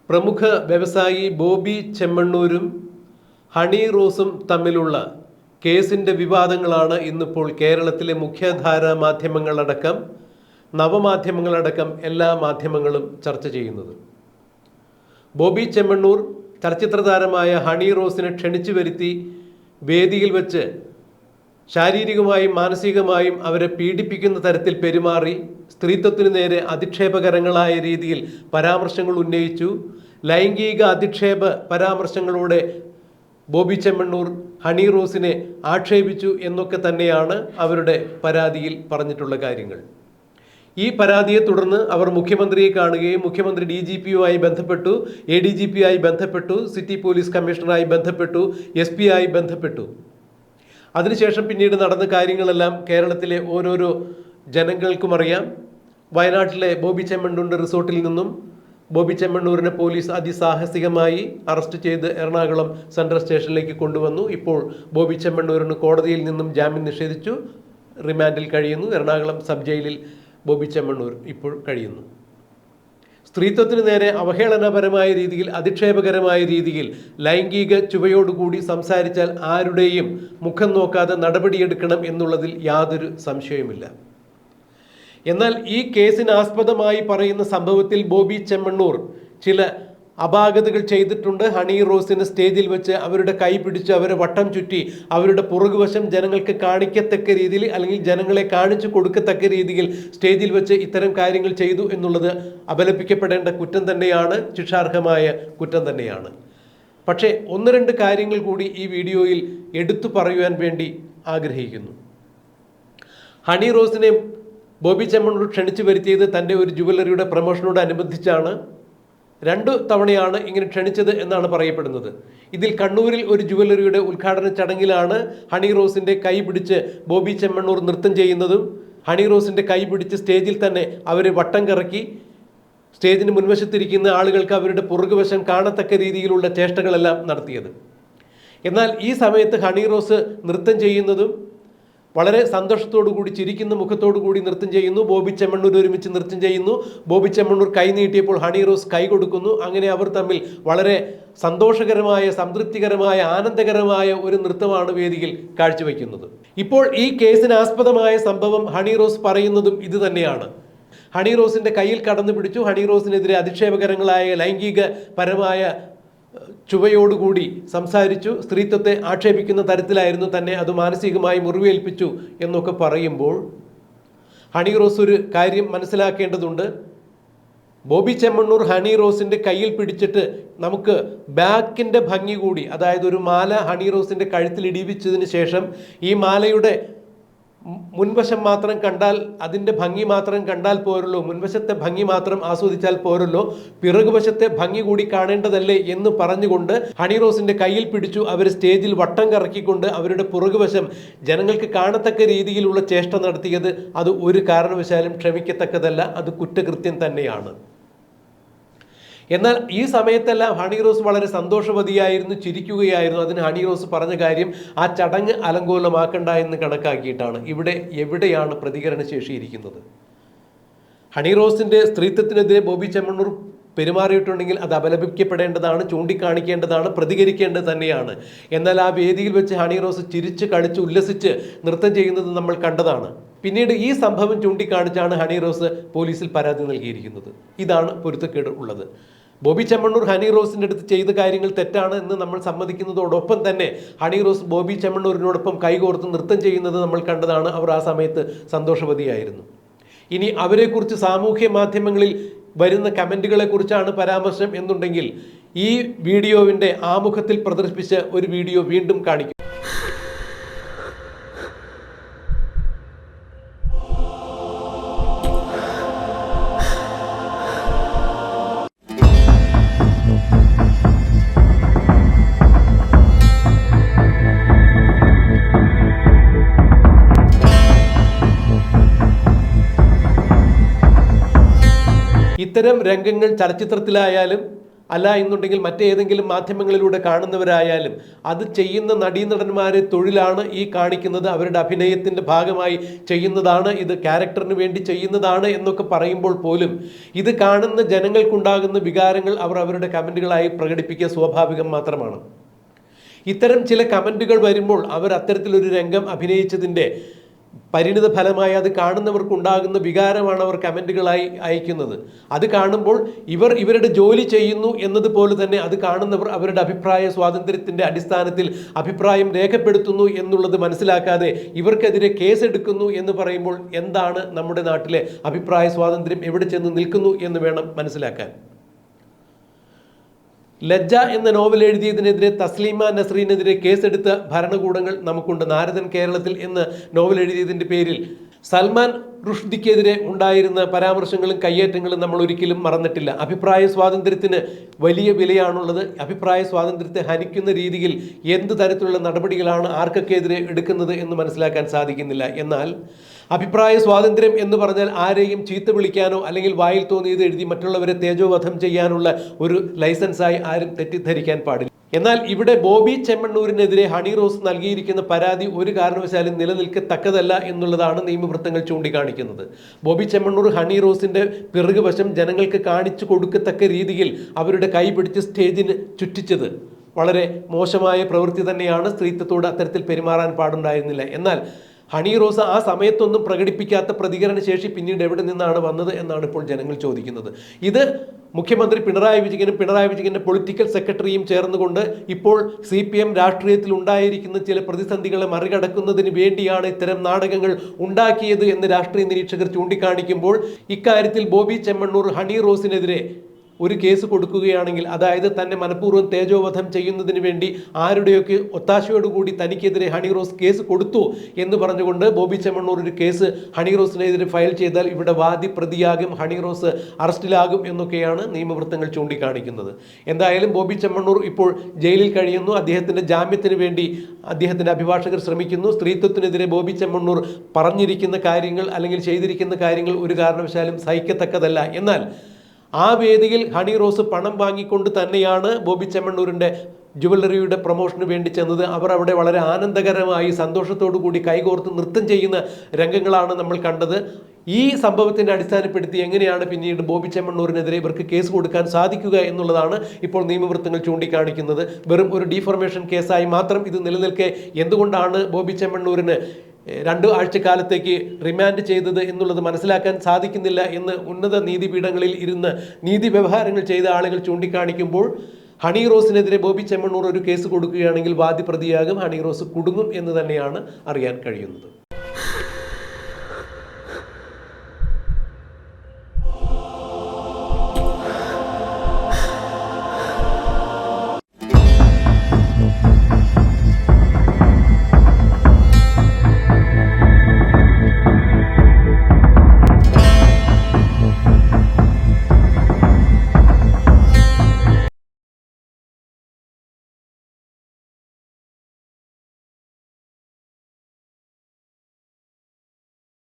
പ്രമുഖ വ്യവസായി ബോബി ചെമ്മണ്ണൂരും ഹണി റോസും തമ്മിലുള്ള കേസിൻ്റെ വിവാദങ്ങളാണ് ഇന്നിപ്പോൾ കേരളത്തിലെ മുഖ്യധാരാ മാധ്യമങ്ങളടക്കം നവമാധ്യമങ്ങളടക്കം എല്ലാ മാധ്യമങ്ങളും ചർച്ച ചെയ്യുന്നത്. ബോബി ചെമ്മണ്ണൂർ ചലച്ചിത്ര താരമായ ഹണി റോസിനെ ക്ഷണിച്ചു വരുത്തി വേദിയിൽ വെച്ച് ശാരീരികമായും മാനസികമായും അവരെ പീഡിപ്പിക്കുന്ന തരത്തിൽ പെരുമാറി സ്ത്രീത്വത്തിനു നേരെ അധിക്ഷേപകരങ്ങളായ രീതിയിൽ പരാമർശങ്ങൾ ഉന്നയിച്ചു. ലൈംഗിക അധിക്ഷേപ പരാമർശങ്ങളോടെ ബോബി ചെമ്മണ്ണൂർ ഹണി റോസിനെ ആക്ഷേപിച്ചു എന്നൊക്കെ തന്നെയാണ് അവരുടെ പരാതിയിൽ പറഞ്ഞിട്ടുള്ള കാര്യങ്ങൾ. ഈ പരാതിയെ തുടർന്ന് അവർ മുഖ്യമന്ത്രിയെ കാണുകയും മുഖ്യമന്ത്രി DGPയുമായി ബന്ധപ്പെട്ടു, ADGPയായി ബന്ധപ്പെട്ടു, സിറ്റി പോലീസ് കമ്മീഷണറായി ബന്ധപ്പെട്ടു, SP ആയി ബന്ധപ്പെട്ടു. അതിനുശേഷം പിന്നീട് നടന്ന കാര്യങ്ങളെല്ലാം കേരളത്തിലെ ഓരോരോ ജനങ്ങൾക്കും അറിയാം. വയനാട്ടിലെ ബോബി ചെമ്മണ്ണൂരിൻ്റെ റിസോർട്ടിൽ നിന്നും ബോബി ചെമ്മണ്ണൂരിനെ പോലീസ് അതിസാഹസികമായി അറസ്റ്റ് ചെയ്ത് എറണാകുളം സെൻട്രൽ സ്റ്റേഷനിലേക്ക് കൊണ്ടുവന്നു. ഇപ്പോൾ ബോബി ചെമ്മണ്ണൂരിന് കോടതിയിൽ നിന്നും ജാമ്യം നിഷേധിച്ചു, റിമാൻഡിൽ കഴിയുന്നു. എറണാകുളം സബ് ജയിലിൽ ബോബി ചെമ്മണ്ണൂർ ഇപ്പോൾ കഴിയുന്നു. സ്ത്രീത്വത്തിന് നേരെ അവഹേളനപരമായ രീതിയിൽ, അധിക്ഷേപകരമായ രീതിയിൽ, ലൈംഗിക ചുവയോടുകൂടി സംസാരിച്ചാൽ ആരുടെയും മുഖം നോക്കാതെ നടപടിയെടുക്കണം എന്നുള്ളതിൽ യാതൊരു സംശയവുമില്ല. എന്നാൽ ഈ കേസിനാസ്പദമായി പറയുന്ന സംഭവത്തിൽ ബോബി ചെമ്മണ്ണൂർ ചില അപാകതകൾ ചെയ്തിട്ടുണ്ട്. ഹണി റോസിന് സ്റ്റേജിൽ വെച്ച് അവരുടെ കൈ പിടിച്ച് അവരെ വട്ടം ചുറ്റി അവരുടെ പുറകുവശം ജനങ്ങൾക്ക് കാണിക്കത്തക്ക രീതിയിൽ, അല്ലെങ്കിൽ ജനങ്ങളെ കാണിച്ചു കൊടുക്കത്തക്ക രീതിയിൽ സ്റ്റേജിൽ വെച്ച് ഇത്തരം കാര്യങ്ങൾ ചെയ്തു എന്നുള്ളത് അപലപിക്കപ്പെടേണ്ട കുറ്റം തന്നെയാണ്, ശിക്ഷാർഹമായ കുറ്റം തന്നെയാണ്. പക്ഷേ ഒന്ന് രണ്ട് കാര്യങ്ങൾ കൂടി ഈ വീഡിയോയിൽ എടുത്തു പറയുവാൻ വേണ്ടി ആഗ്രഹിക്കുന്നു. ഹണി റോസിനെ ബോബി ചെമ്മണ്ണൂർ ക്ഷണിച്ചു വരുത്തിയത് തൻ്റെ ഒരു ജുവലറിയുടെ പ്രമോഷനോടനുബന്ധിച്ചാണ്. 2 തവണയാണ് ഇങ്ങനെ ക്ഷണിച്ചത് എന്നാണ് പറയപ്പെടുന്നത്. ഇതിൽ കണ്ണൂരിൽ ഒരു ജുവലറിയുടെ ഉദ്ഘാടന ചടങ്ങിലാണ് ഹണി റോസിൻ്റെ കൈ പിടിച്ച് ബോബി ചെമ്മണ്ണൂർ നൃത്തം ചെയ്യുന്നതും ഹണി റോസിൻ്റെ കൈ പിടിച്ച് സ്റ്റേജിൽ തന്നെ അവർ വട്ടം കറക്കി സ്റ്റേജിന് മുൻവശത്തിരിക്കുന്ന ആളുകൾക്ക് അവരുടെ പുറകുവശം കാണത്തക്ക രീതിയിലുള്ള ചേഷ്ടകളെല്ലാം നടത്തിയത്. എന്നാൽ ഈ സമയത്ത് ഹണി റോസ് നൃത്തം ചെയ്യുന്നതും വളരെ സന്തോഷത്തോടു കൂടി, ചിരിക്കുന്ന മുഖത്തോടു കൂടി നൃത്തം ചെയ്യുന്നു. ബോബി ചെമ്മണ്ണൂർ ഒരുമിച്ച് നൃത്തം ചെയ്യുന്നു. ബോബി ചെമ്മണ്ണൂർ കൈ നീട്ടിയപ്പോൾ ഹണി റോസ് കൈ കൊടുക്കുന്നു. അങ്ങനെ അവർ തമ്മിൽ വളരെ സന്തോഷകരമായ, സംതൃപ്തികരമായ, ആനന്ദകരമായ ഒരു നൃത്തമാണ് വേദിയിൽ കാഴ്ചവെക്കുന്നത്. ഇപ്പോൾ ഈ കേസിനാസ്പദമായ സംഭവം ഹണി റോസ് പറയുന്നതും ഇത് തന്നെയാണ്. ഹണി റോസിൻ്റെ കയ്യിൽ കടന്നു പിടിച്ചു. ഹണി റോസിനെതിരെ അധിക്ഷേപകരങ്ങളായ ലൈംഗിക പരമായ ചുവയോടുകൂടി സംസാരിച്ചു. സ്ത്രീത്വത്തെ ആക്ഷേപിക്കുന്ന തരത്തിലായിരുന്നു, തന്നെ അത് മാനസികമായി മുറിവേൽപ്പിച്ചു എന്നൊക്കെ പറയുമ്പോൾ ഹണി റോസ് ഒരു കാര്യം മനസ്സിലാക്കേണ്ടതുണ്ട്. ബോബി ചെമ്മണ്ണൂർ ഹണി റോസിൻ്റെ കയ്യിൽ പിടിച്ചിട്ട് നമുക്ക് ബാക്കിൻ്റെ ഭംഗി കൂടി, അതായത് ഒരു മാല ഹണി റോസിൻ്റെ കഴുത്തിൽ ഇടിവിച്ചതിന് ശേഷം ഈ മാലയുടെ മുൻവശം മാത്രം കണ്ടാൽ, അതിൻ്റെ ഭംഗി മാത്രം കണ്ടാൽ പോരല്ലോ, മുൻവശത്തെ ഭംഗി മാത്രം ആസ്വദിച്ചാൽ പോരല്ലോ, പിറകുവശത്തെ ഭംഗി കൂടി കാണേണ്ടതല്ലേ എന്ന് പറഞ്ഞുകൊണ്ട് ഹണി റോസിൻ്റെ കയ്യിൽ പിടിച്ചു അവർ സ്റ്റേജിൽ വട്ടം കറക്കിക്കൊണ്ട് അവരുടെ പുറകുവശം ജനങ്ങൾക്ക് കാണത്തക്ക രീതിയിലുള്ള ചേഷ്ട നടത്തിയത് അത് ഒരു കാരണവശാലും ക്ഷമിക്കത്തക്കതല്ല, അത് കുറ്റകൃത്യം തന്നെയാണ്. എന്നാൽ ഈ സമയത്തെല്ലാം ഹണി റോസ് വളരെ സന്തോഷവതിയായിരുന്നു, ചിരിക്കുകയായിരുന്നു. അതിന് ഹണി റോസ് പറഞ്ഞ കാര്യം ആ ചടങ്ങ് അലങ്കോലമാക്കണ്ട എന്ന് കണക്കാക്കിയിട്ടാണ്. ഇവിടെ എവിടെയാണ് പ്രതികരണശേഷി ഇരിക്കുന്നത്? ഹണി റോസിൻ്റെ സ്ത്രീത്വത്തിനെതിരെ ബോബി ചെമ്മണ്ണൂർ പെരുമാറിയിട്ടുണ്ടെങ്കിൽ അത് അപലപിക്കപ്പെടേണ്ടതാണ്, ചൂണ്ടിക്കാണിക്കേണ്ടതാണ്, പ്രതികരിക്കേണ്ടത് തന്നെയാണ്. എന്നാൽ ആ വേദിയിൽ വെച്ച് ഹണി റോസ് ചിരിച്ച് കളിച്ച് ഉല്ലസിച്ച് നൃത്തം ചെയ്യുന്നത് നമ്മൾ കണ്ടതാണ്. പിന്നീട് ഈ സംഭവം ചൂണ്ടിക്കാണിച്ചാണ് ഹണി റോസ് പോലീസിൽ പരാതി നൽകിയിരിക്കുന്നത്. ഇതാണ് പൊരുത്തക്കേട് ഉള്ളത്. ബോബി ചെമ്മണ്ണൂർ ഹണി റോസിൻ്റെ അടുത്ത് ചെയ്ത കാര്യങ്ങൾ തെറ്റാണ് എന്ന് നമ്മൾ സമ്മതിക്കുന്നതോടൊപ്പം തന്നെ ഹണി റോസ് ബോബി ചെമ്മണ്ണൂരിനോടൊപ്പം കൈകോർത്ത് നൃത്തം ചെയ്യുന്നത് നമ്മൾ കണ്ടതാണ്. അവർ ആ സമയത്ത് സന്തോഷവതിയായിരുന്നു. ഇനി അവരെക്കുറിച്ച് സാമൂഹ്യ മാധ്യമങ്ങളിൽ വരുന്ന കമൻറ്റുകളെ കുറിച്ചാണ് പരാമർശം എന്നുണ്ടെങ്കിൽ ഈ വീഡിയോവിൻ്റെ ആമുഖത്തിൽ പ്രദർശിപ്പിച്ച ഒരു വീഡിയോ വീണ്ടും കാണിക്കും. ഇത്തരം രംഗങ്ങൾ ചലച്ചിത്രത്തിലായാലും അല്ല എന്നുണ്ടെങ്കിൽ മറ്റേതെങ്കിലും മാധ്യമങ്ങളിലൂടെ കാണുന്നവരായാലും അത് ചെയ്യുന്ന നടീനടന്മാരെ തൊഴിലാണ് ഈ കാണിക്കുന്നത്, അവരുടെ അഭിനയത്തിൻ്റെ ഭാഗമായി ചെയ്യുന്നതാണ്, ഇത് ക്യാരക്ടറിന് വേണ്ടി ചെയ്യുന്നതാണ് എന്നൊക്കെ പറയുമ്പോൾ പോലും ഇത് കാണുന്ന ജനങ്ങൾക്കുണ്ടാകുന്ന വികാരങ്ങൾ അവർ അവരുടെ കമൻറ്റുകളായി പ്രകടിപ്പിക്കുക സ്വാഭാവികം മാത്രമാണ്. ഇത്തരം ചില കമൻറ്റുകൾ വരുമ്പോൾ അവർ അത്തരത്തിലൊരു രംഗം അഭിനയിച്ചതിൻ്റെ പരിണിത ഫലമായി അത് കാണുന്നവർക്കുണ്ടാകുന്ന വികാരമാണ് അവർ കമൻറ്റുകളായി അയക്കുന്നത്. അത് കാണുമ്പോൾ ഇവരുടെ ജോലി ചെയ്യുന്നു എന്നതുപോലെ തന്നെ അത് കാണുന്നവർ അവരുടെ അഭിപ്രായ സ്വാതന്ത്ര്യത്തിൻ്റെ അടിസ്ഥാനത്തിൽ അഭിപ്രായം രേഖപ്പെടുത്തുന്നു എന്നുള്ളത് മനസ്സിലാക്കാതെ ഇവർക്കെതിരെ കേസെടുക്കുന്നു എന്ന് പറയുമ്പോൾ എന്താണ് നമ്മുടെ നാട്ടിലെ അഭിപ്രായ സ്വാതന്ത്ര്യം എവിടെ ചെന്ന് നിൽക്കുന്നു എന്ന് വേണം മനസ്സിലാക്കാൻ. ലജ്ജ എന്ന നോവൽ എഴുതിയതിനെതിരെ തസ്ലീമ നസ്രീനെതിരെ കേസെടുത്ത ഭരണകൂടങ്ങൾ നമുക്കുണ്ട്. നാരദൻ കേരളത്തിൽ എന്ന നോവൽ എഴുതിയതിൻ്റെ പേരിൽ സൽമാൻ റുഷ്ദിക്കെതിരെ ഉണ്ടായിരുന്ന പരാമർശങ്ങളും കയ്യേറ്റങ്ങളും നമ്മൾ ഒരിക്കലും മറന്നിട്ടില്ല. അഭിപ്രായ സ്വാതന്ത്ര്യത്തിന് വലിയ വിലയാണുള്ളത്. അഭിപ്രായ സ്വാതന്ത്ര്യത്തെ ഹനിക്കുന്ന രീതിയിൽ എന്ത് തരത്തിലുള്ള നടപടികളാണ് ആർക്കൊക്കെതിരെ എടുക്കുന്നത് എന്ന് മനസ്സിലാക്കാൻ സാധിക്കുന്നില്ല. എന്നാൽ അഭിപ്രായ സ്വാതന്ത്ര്യം എന്ന് പറഞ്ഞാൽ ആരെയും ചീത്ത വിളിക്കാനോ അല്ലെങ്കിൽ വായിൽ തോന്നിയത് എഴുതി മറ്റുള്ളവരെ തേജോവധം ചെയ്യാനുള്ള ഒരു ലൈസൻസായി ആരും തെറ്റിദ്ധരിക്കാൻ പാടില്ല. എന്നാൽ ഇവിടെ ബോബി ചെമ്മണ്ണൂരിനെതിരെ ഹണി റോസ് നൽകിയിരിക്കുന്ന പരാതി ഒരു കാരണവശാലും നിലനിൽക്കത്തക്കതല്ല എന്നുള്ളതാണ് നിയമവൃത്തങ്ങൾ ചൂണ്ടിക്കാണിക്കുന്നത്. ബോബി ചെമ്മണ്ണൂർ ഹണി റോസിൻ്റെ പിറകുവശം ജനങ്ങൾക്ക് കാണിച്ചു കൊടുക്കത്തക്ക രീതിയിൽ അവരുടെ കൈ പിടിച്ച് സ്റ്റേജിന് ചുറ്റിച്ചത് വളരെ മോശമായ പ്രവൃത്തി തന്നെയാണ്. സ്ത്രീത്വത്തോട് അത്തരത്തിൽ പെരുമാറാൻ പാടുണ്ടായിരുന്നില്ല. എന്നാൽ ഹണി റോസ് ആ സമയത്തൊന്നും പ്രകടിപ്പിക്കാത്ത പ്രതികരണ ശേഷി പിന്നീട് എവിടെ നിന്നാണ് വന്നത് എന്നാണ് ഇപ്പോൾ ജനങ്ങൾ ചോദിക്കുന്നത്. ഇത് മുഖ്യമന്ത്രി പിണറായി വിജയൻ്റെ പൊളിറ്റിക്കൽ സെക്രട്ടറിയും ചേർന്നുകൊണ്ട് ഇപ്പോൾ CPM രാഷ്ട്രീയത്തിൽ ഉണ്ടായിരിക്കുന്ന ചില പ്രതിസന്ധികളെ മറികടക്കുന്നതിന് വേണ്ടിയാണ് ഇത്തരം നാടകങ്ങൾ ഉണ്ടാക്കിയത് എന്ന് രാഷ്ട്രീയ നിരീക്ഷകർ ചൂണ്ടിക്കാണിക്കുമ്പോൾ ഇക്കാര്യത്തിൽ ബോബി ചെമ്മണ്ണൂർ ഹണി റോസിനെതിരെ ഒരു കേസ് കൊടുക്കുകയാണെങ്കിൽ, അതായത് തന്നെ മനഃപൂർവ്വം തേജോവധം ചെയ്യുന്നതിന് വേണ്ടി ആരുടെയൊക്കെ ഒത്താശയോടുകൂടി തനിക്കെതിരെ ഹണി റോസ് കേസ് കൊടുത്തു എന്ന് പറഞ്ഞുകൊണ്ട് ബോബി ചെമ്മണ്ണൂർ ഒരു കേസ് ഹണി റോസിനെതിരെ ഫയൽ ചെയ്താൽ ഇവിടെ വാദി പ്രതിയാകും, ഹണി റോസ് അറസ്റ്റിലാകും എന്നൊക്കെയാണ് നിയമവൃത്തങ്ങൾ ചൂണ്ടിക്കാണിക്കുന്നത്. എന്തായാലും ബോബി ചെമ്മണ്ണൂർ ഇപ്പോൾ ജയിലിൽ കഴിയുന്നു. അദ്ദേഹത്തിൻ്റെ ജാമ്യത്തിന് വേണ്ടി അദ്ദേഹത്തിൻ്റെ അഭിഭാഷകർ ശ്രമിക്കുന്നു. സ്ത്രീത്വത്തിനെതിരെ ബോബി ചെമ്മണ്ണൂർ പറഞ്ഞിരിക്കുന്ന കാര്യങ്ങൾ അല്ലെങ്കിൽ ചെയ്തിരിക്കുന്ന കാര്യങ്ങൾ ഒരു കാരണവശാലും സഹിക്കത്തക്കതല്ല. എന്നാൽ ആ വേദിയിൽ ഹണി റോസ് പണം വാങ്ങിക്കൊണ്ട് തന്നെയാണ് ബോബി ചെമ്മണ്ണൂരിൻ്റെ ജുവല്ലറിയുടെ പ്രൊമോഷന് വേണ്ടി ചെന്നത്. അവർ അവിടെ വളരെ ആനന്ദകരമായി സന്തോഷത്തോടു കൂടി കൈകോർത്ത് നൃത്തം ചെയ്യുന്ന രംഗങ്ങളാണ് നമ്മൾ കണ്ടത്. ഈ സംഭവത്തിനെ അടിസ്ഥാനപ്പെടുത്തി എങ്ങനെയാണ് പിന്നീട് ബോബി ചെമ്മണ്ണൂരിനെതിരെ ഇവർക്ക് കേസ് കൊടുക്കാൻ സാധിക്കുക എന്നുള്ളതാണ് ഇപ്പോൾ നിയമവൃത്തങ്ങൾ ചൂണ്ടിക്കാണിക്കുന്നത്. വെറും ഒരു ഡീഫോർമേഷൻ കേസായി മാത്രം ഇത് നിലനിൽക്കെ എന്തുകൊണ്ടാണ് ബോബി ചെമ്മണ്ണൂരിന് 2 ആഴ്ചക്കാലത്തേക്ക് റിമാൻഡ് ചെയ്തത് എന്നുള്ളത് മനസ്സിലാക്കാൻ സാധിക്കുന്നില്ല എന്ന് ഉന്നത നീതിപീഠങ്ങളിൽ ഇരുന്ന് നീതി വ്യവഹാരങ്ങൾ ചെയ്ത ആളുകൾ ചൂണ്ടിക്കാണിക്കുമ്പോൾ ഹണി റോസിനെതിരെ ബോബി ചെമ്മണ്ണൂർ ഒരു കേസ് കൊടുക്കുകയാണെങ്കിൽ വാദി പ്രതിയാകും, ഹണി റോസ് കുടുങ്ങും എന്ന് തന്നെയാണ് അറിയാൻ കഴിയുന്നത്.